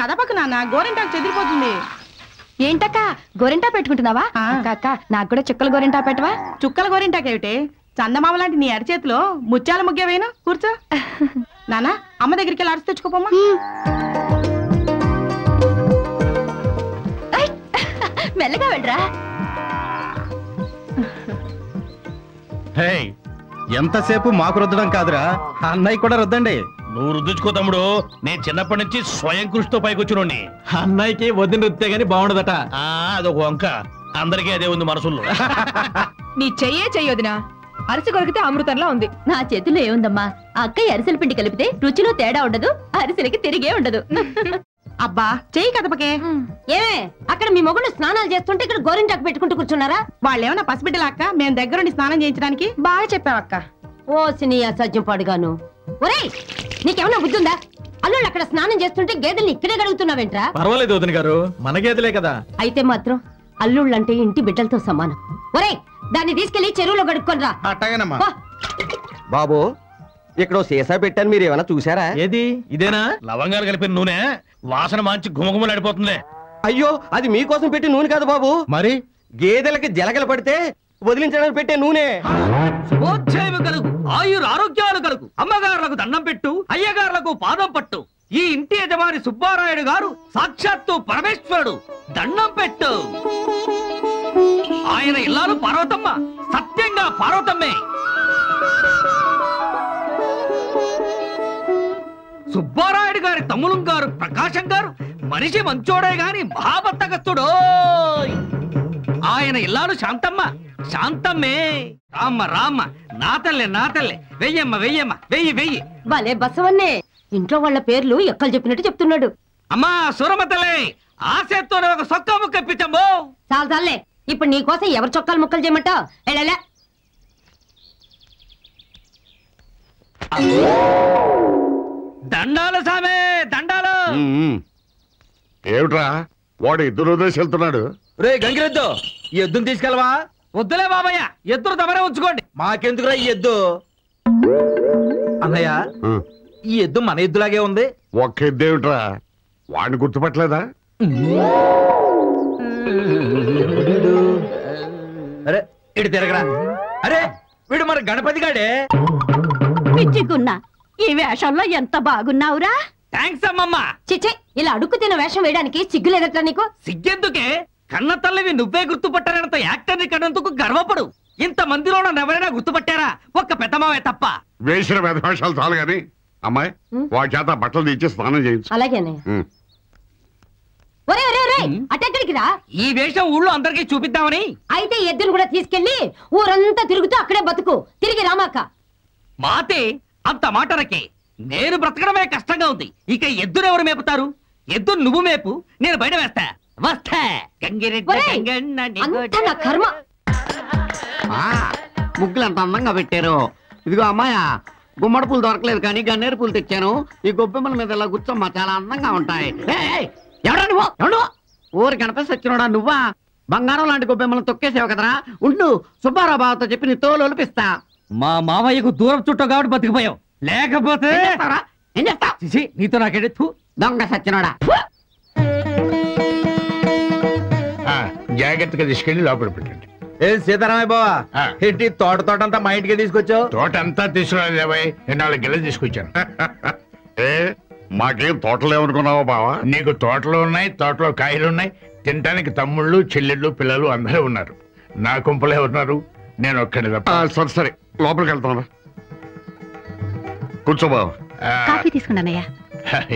కదపకు నాన్న, గోరింటాకు చెదిరిపోతుంది. ఏంటక్క గోరింటా పెట్టుకుంటున్నావా? అక్క నాకు కూడా చుక్కల గోరింటా పెట్టవా? చుక్కల గోరింటాకేమిటే, చందమామ లాంటి నీ అరిచేతిలో ముత్యాల ముగ్గేవేనా? కూర్చో. నాన్న, అమ్మ దగ్గరికి వెళ్ళి అరిసి తెచ్చుకోపమ్మా. మెల్లగా వెళ్ళరా. ఎంతసేపు మాకు రుద్దడం కాదురా, అన్నయ్య కూడా రుద్దండి. నువ్వు రుద్దుచుకో తమ్ముడు, నేను చిన్నప్పటి నుంచి స్వయం కృషితో పైకొచ్చినోడిని. అన్నయ్యకి వదిన రుద్దే గాని బాగుండదట. అదొక వంక, అందరికీ అదే ఉంది మనసుల్లో. నీ చెయ్యొదినా, అరిసి కొరికితే అమృతంలా ఉంది. నా చేతిలో ఏముందమ్మా, అక్కయ్య అరిసెల పిండి కలిపితే రుచిలో తేడా ఉండదు, అరిసెలకి తిరిగే ఉండదు. అబ్బా చెయ్యి కదపకే. ఏమే అక్కడ మీ మొగుడు స్నానాలు చేస్తుంటే ఇక్కడ గోరింటాకు పెట్టుకుంటూ కూర్చున్నారా? వాళ్ళు ఏమన్నా పసిబిడ్డల అక్క, మేము దగ్గరుండి స్నానం చేయించడానికి. బాగా చెప్పావక్క. ఓ సినీ అసహ్యం పాడుగాను. ఒరేయ్, నీకేమన్నా బుద్ధి ఉందా? అల్లుళ్ళు అక్కడ స్నానం చేస్తుంటే గేదెల్ని ఇక్కడే గడుగుతున్నావేంట్రా? పర్వాలేదు వదిన గారు, మన గేదెలే కదా. అయితే మాత్రం అల్లుళ్ళంటే ఇంటి బిడ్డలతో సమానం. ఒరేయ్, దాన్ని తీసుకెళ్లి చెరువులో గడుక్కొనిరా. అట్టగానమ్మా. బాబు, ఇక్కడ సీసా పెట్టాను, మీరు ఏమైనా చూసారా? ఏది? ఇదేనా? లవంగాలు కలిపిన నూనె, వాసన మంచి గుమగుమలాడిపోతుంది. అయ్యో, అది మీకోసం పెట్టి నూనె కాదు బాబు. మరి గేదెలకి జలగలు పడితే వదిలించడానికి పెట్టే నూనె. శుభోధ్యాయము కలుగు, ఆయుర ఆరోగ్యాలు కలుగు. అమ్మగారులకు దండం పెట్టు, అయ్యగారులకు పాదం పట్టు. ఈ ఇంటి యజమాని సుబ్బారాయుడు గారు సాక్షాత్తు పరమేశ్వరుడు, దండం పెట్టు. ఆయన ఇల్లాలు పార్వతమ్మ, సత్యంగా పార్వతమ్మే. సుబ్బారాయుడు గారి తమ్ములు గారు ప్రకాశం గారు మనిషి మంచోడే గాని మహాబద్ధగస్తుడో. ఆయన ఇల్లాలు శాంతమ్మ, శాంతమ్మే. రామ్మ రామ్మ, నా తల్లే నా తల్లే, వెయ్యమ్మ వెయ్యమ్మ, వెయ్యి వెయ్యి. భలే బసవన్నే, ఇంట్లో వాళ్ళ పేర్లు ఎక్కలు చెప్పినట్టు చెప్తున్నాడు. అమ్మా సూరమతలే, ఆశతోనే ఒక సొక్క ముక్క ఇప్పించమ్మో. చాలే, ఇప్పుడు నీ కోసం ఎవరు చొక్కాలు ముక్కలు చేయమంటావు? వెళ్ళలే. దండాలు సామే, దండాలు. ఏమిట్రా వాడు ఇద్దరు దేశం వెళ్తున్నాడు? రే గంగిరెద్దు, ఈ ఎద్దును తీసుకెళ్ళవా? వద్దులే బాబయ్య, ఎద్దురు తమరే ఉంచుకోండి. మాకెందుకురా ఈ ఎద్దు? అన్నయ్య, ఈ ఎద్దు మన ఎద్దులాగే ఉంది. ఒక్క ఎద్దు ఏమిట్రా, వాడిని గుర్తుపట్టలేదా? అరే ఇటు తిరగరా. అరే వీడు మన గణపతి గాడే. పిచ్చిగున్నా, ఈ వేషంలో ఎంత బాగున్నావురా. థ్యాంక్స్ అమ్మమ్మ. చిచ్చే, ఇలా అడుక్కు తిన వేషం వేయడానికి సిగ్గులేదట్రా నీకు? సిగ్గెందుకే, కన్న తల్లివి నువ్వే గుర్తుపట్టారంత యాక్టర్ని కన్నందుకు గర్వపడు. ఇంత మందిలో ఎవరైనా గుర్తుపట్టారా? ఒక్క పెద్దమావే తప్ప. వేసిన వేషాలు చాలు గాని అమ్మాయి, వాడి చేత బట్టలు తెచ్చి స్నానం చేయించు. అలాగేనే. అటెక్కడికి రా. ఈ వేషం ఊళ్ళో అందరికీ చూపిద్దామని. అయితే ఎద్దును కూడా తీసుకెళ్లి ఊరంతా తిరుగుతూ అక్కడే బతుకు, తిరిగి రామాక. మాతే అంత మాటరకే, నేను బ్రతకడమే కష్టంగా ఉంది, ఇక ఎద్దునెవరు మేపుతారు? ఎద్దు నువ్వు మేపు, నేను బయట వేస్తా. వస్తా కర్మ. ముగ్గులు అంత అందంగా పెట్టారు. ఇదిగో అమ్మాయ, గుమ్మడి పూలు దొరకలేదు కానీ గన్నేరు పూలు తెచ్చాను. ఈ గొబ్బెమ్మల మీద ఇలా కూర్చోమ్మా, చాలా అందంగా ఉంటాయి. ఎవడా నువ్వు? ఎవడు? ఊరు కనిపిస్తే వచ్చినోడా నువ్వా? బంగారం లాంటి గొబ్బెమ్మలను తొక్కేసావు కదరా. ఉండు, సుబ్బారావు బావతో చెప్పి నీ తోలు ఒలిపిస్తా. మా మామయ్యకు దూరం చుట్టూ కాబట్టి బతికిపోయావు, లేకపోతే ఏం చేస్తావు? నీతో నాకెడెత్తు దొంగ సచ్చినోడా. జాగ్రత్తగా తీసుకెళ్లి లోపల పెట్టండి. ఏం సీతారామయ్య బావా, ఏంటి తోటంతా మా ఇంటికి తీసుకొచ్చావు? తోట అంతా తీసుకురాలేబాయ్, నేను 4 గిన్నెలు తీసుకొచ్చాను. మాకేం తోటలు ఏమనుకున్నావా బావా? నీకు తోటలు ఉన్నాయి, తోటలో కాయలు ఉన్నాయి, తినటానికి తమ్ముళ్ళు చెల్లెళ్ళు పిల్లలు అందరూ ఉన్నారు. నా కుంపలే ఉన్నారు, నేను ఒక్కడి తప్ప. సరే సరే, లోపలికి వెళ్తాను. కూర్చో బావా. కాఫీ తీసుకున్నానయ్యా.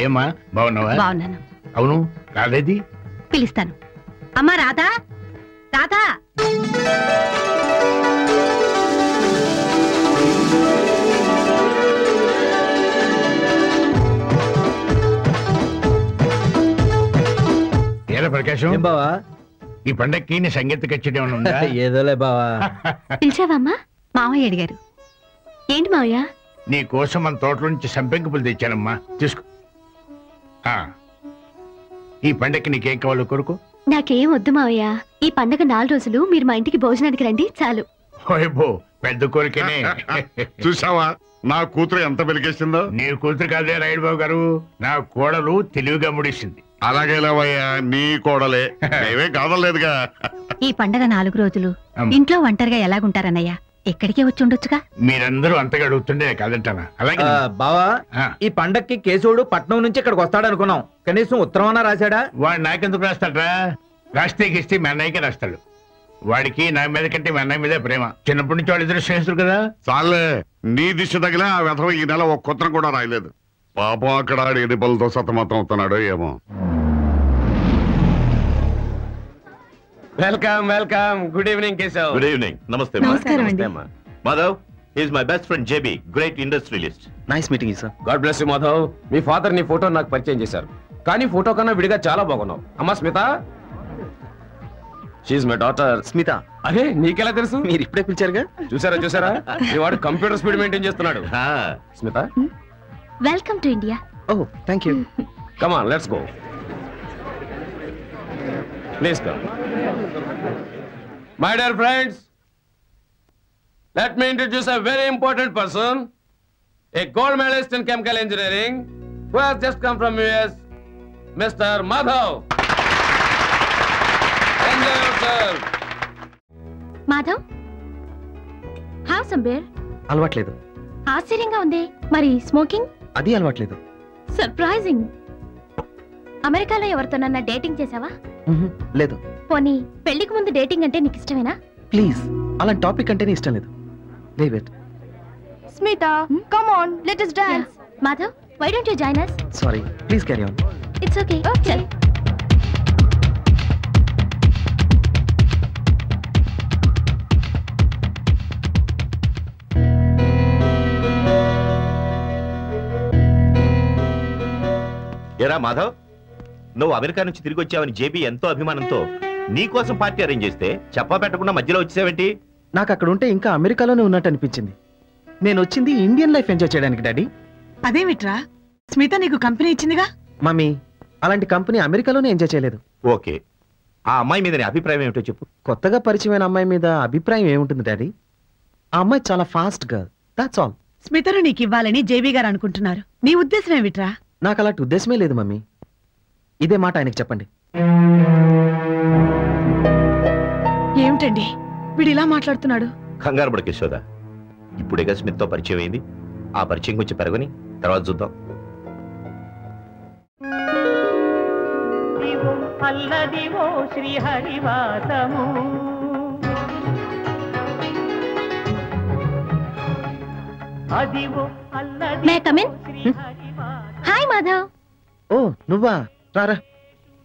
ఏమా బాగున్నావా? బాగున్నాను. అవును, రాలేది? పిలుస్తాను. అమ్మా రాధా, రాధా. ఏలా ప్రకాశం బావా, ఈ పండక్కి నీ సంగీత కచేరీ ఏమైనా ఉందా? ఏదోలే బావా. పిలిచావమ్మా? మావయ్య అడిగారు. ఏంటి మావయ్య? నీ కోసం మన తోటలో నుంచి సంపెంగ పూలు తెచ్చానమ్మా, తీసుకో. ఈ పండక్కి నీకేం కావాలో కొరకు? నాకేం వద్దు మావయ్య, ఈ పండగ 4 రోజులు మీరు మా ఇంటికి భోజనానికి రండి చాలు. ఓయబో, పెద్ద కోరికనే. చూసావా నా కూతురు ఎంత వెలిగేసిందో? నీ కూతురు కాదే రాయుడు బాబు గారు, నా కోడలు తెలివిగా ముడిసింది. అలాగే లేవయ్యా, నీ కోడలే, మేమే కాదలేదుగా. ఈ పండగ 4 రోజులు ఇంట్లో ఒంటరిగా ఎలాగుంటారన్నయ్య? ఎక్కడికే వచ్చి ఉండొచ్చుగా. మీరందరూ అంతగా అడుగుతుండే కాదంటానా? అలాగే బావా, ఈ పండక్కి కేశవుడు పట్నం నుంచి ఇక్కడికి వస్తాడు అనుకున్నాం. కనీసం ఉత్తరం అన్నా రాశాడా? వాడు నాకెందుకు రాస్తాడరా? రాస్తే గిస్తే మీ అన్నయ్యకే రాస్తాడు. వాడికి నా మీద కంటే మీ అన్నయ్య మీదే ప్రేమ. చిన్నప్పటి నుంచి వాళ్ళిద్దరు స్నేహితులు కదా. చాలే, నీ దిశ తగిల ఆ వెధవ ఈ నెల ఒక్క ఉత్తరం కూడా రాయలేదు. పాపం అక్కడ ఆడి పనులతో సతమతం అవుతున్నాడు ఏమో. Welcome welcome. Good evening Keshav. Good evening. నమస్తే. నమస్కారం అండి. Madhav is my best friend JB, great industrialist. Nice meeting you sir. God bless you Madhav. Me father నీ ఫోటో నాకు పరిచయం చేశారు, కానీ ఫోటో కన్నా విడిగా చాలా బాగున్నావు. అమ్మా Smita, she my daughter. Smita. అరే నీకెలా తెలుసు? మీరు ఇప్పుడే పిలిచారుగా. చూసారా ఈ వాడు కంప్యూటర్ స్పీడ్ మెయింటైన్ చేస్తున్నాడు. Smita, welcome to India. Oh thank you. Come on let's go. Please come. My dear friends, let me introduce a very important person, a gold medalist in chemical engineering who has just come from US, Mr. Madhav. Enjoy yourself. Madhav, have some beer. అలవాట్లేదు. ఆశ్చర్యంగా ఉంది. మరి smoking? అది అలవాట్లేదు. Surprising. అమెరికాలో ఎవరితోనన్నా dating చేసావా? లేదు. పోనీ పెళ్లికి ముందు డేటింగ్ అంటే నీకు ఇష్టమేనా? ప్లీజ్, అలాంటి టాపిక్ అంటేనే ఇష్టం లేదు. Leave it. Smita, come on, let us dance. Madhav, why don't you join us? Sorry, please carry on. It's okay. చల్. ఎరా మాధవ్, నువ్వు అమెరికా నుంచి తిరిగి వచ్చావని జేబీ ఎంతో అభిమానంతో నీ కోసం పార్టీ అరేంజ్ చేస్తే చెప్పా పెట్టకుండా మధ్యలో వచ్చేసావేంటి? నాకు అక్కడ ఉంటే ఇంకా అమెరికాలోనే ఉన్నట్టు అనిపించింది. నేను వచ్చింది ఇండియన్ లైఫ్ ఎంజాయ్ చేయడానికి డాడీ. అదేమిట్రా, స్మిత నీకు కంపెనీ ఇచ్చిందిగా. మమ్మీ, అలాంటి కంపెనీ అమెరికాలోనే ఎంజాయ్ చేయలేదు. ఓకే, ఆ అమ్మాయి మీద నీ అభిప్రాయం ఏమిటో చెప్పు. కొత్తగా పరిచయమైన అమ్మాయి మీద అభిప్రాయం ఏముంటుంది డాడీ? ఆ అమ్మాయి చాలా ఫాస్ట్ గర్ల్, దట్స్ ఆల్. స్మితను నీకు ఇవ్వాలని జేబీ గారు అనుకుంటున్నారు. నీ ఉద్దేశం ఏమిట్రా? నాకు అలాంటి ఉద్దేశమే లేదు మమ్మీ. ఇదే మాట ఆయనకు చెప్పండి. ఏమిటండి వీడు ఇలా మాట్లాడుతున్నాడు? కంగారు పడకు యశోద, ఇప్పుడేగా స్మిత్తో పరిచయం అయింది. ఆ పరిచయం గురించి పెరగని తర్వాత చూద్దాం. May I come in? Hi Madhav. ఓ నువ్వా, రారా.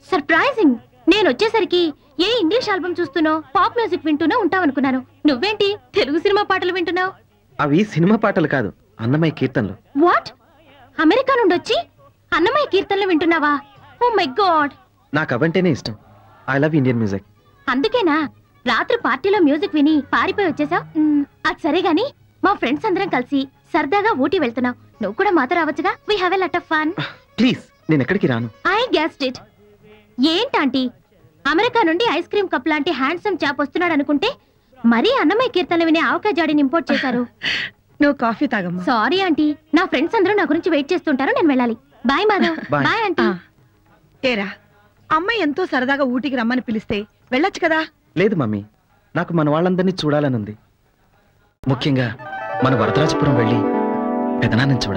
సర్ప్రైజింగ్. నేను వచ్చేసరికి ఏ ఇంగ్లీష్ ఆల్బమ్ చూస్తున్నావు, పాప్ మ్యూజిక్ వింటూనే ఉంటావనుకున్నాను. నువ్వేంటి తెలుగు సినిమా పాటలు వింటున్నావు? అవి సినిమా పాటలు కాదు, అన్నమయ్య కీర్తనలు. వాట్? అమెరికా నుండి వచ్చి అన్నమయ్య కీర్తనలు వింటున్నావా? Oh my god. నాకు అవంటేనే ఇష్టం. I love Indian music. అందుకేనా రాత్రి పార్టీలో మ్యూజిక్ విని పారిపోయి వచ్చేసావు? అది సరే గాని మా ఫ్రెండ్స్ అందరం కలిసి సరదాగా ఊటీ వెళ్తున్నావు. నువ్వు కూడా మాతో రావచ్చుగా. We have a lot of fun. Please, నేను ఎక్కడికి రాను. I guessed it. ఏంటంటీ, అమెరికా నుండి ఐస్ క్రీమ్ కప్ లాంటి హ్యాండ్సమ్ చాప్ వస్తున్నాడు అనుకుంటే మరీ అన్నమయ్య కీర్తనలు వినే ఆవకాజాడిని ఇంపోర్ట్ చేశారు. నువ్వు కాఫీ తాగమ్మా. సారీ ఆంటీ, నా ఫ్రెండ్స్ అందరూ నా గురించి వెయిట్ చేస్తుంటారు. నేను వెళ్ళాలి. బాయ్ మాధవ్. Bye aunty. ఏరా, అమ్మాయి ఎంతో సరదాగా ఊటీకి రమ్మని పిలిస్తే వెళ్ళొచ్చు కదా. లేదు మమ్మీ, నాకు మన వాళ్ళందరినీ చూడాలని ఉంది. ముఖ్యంగా మన వరదరాజపురం వెళ్ళి పెదనాన్నని చూడాలి.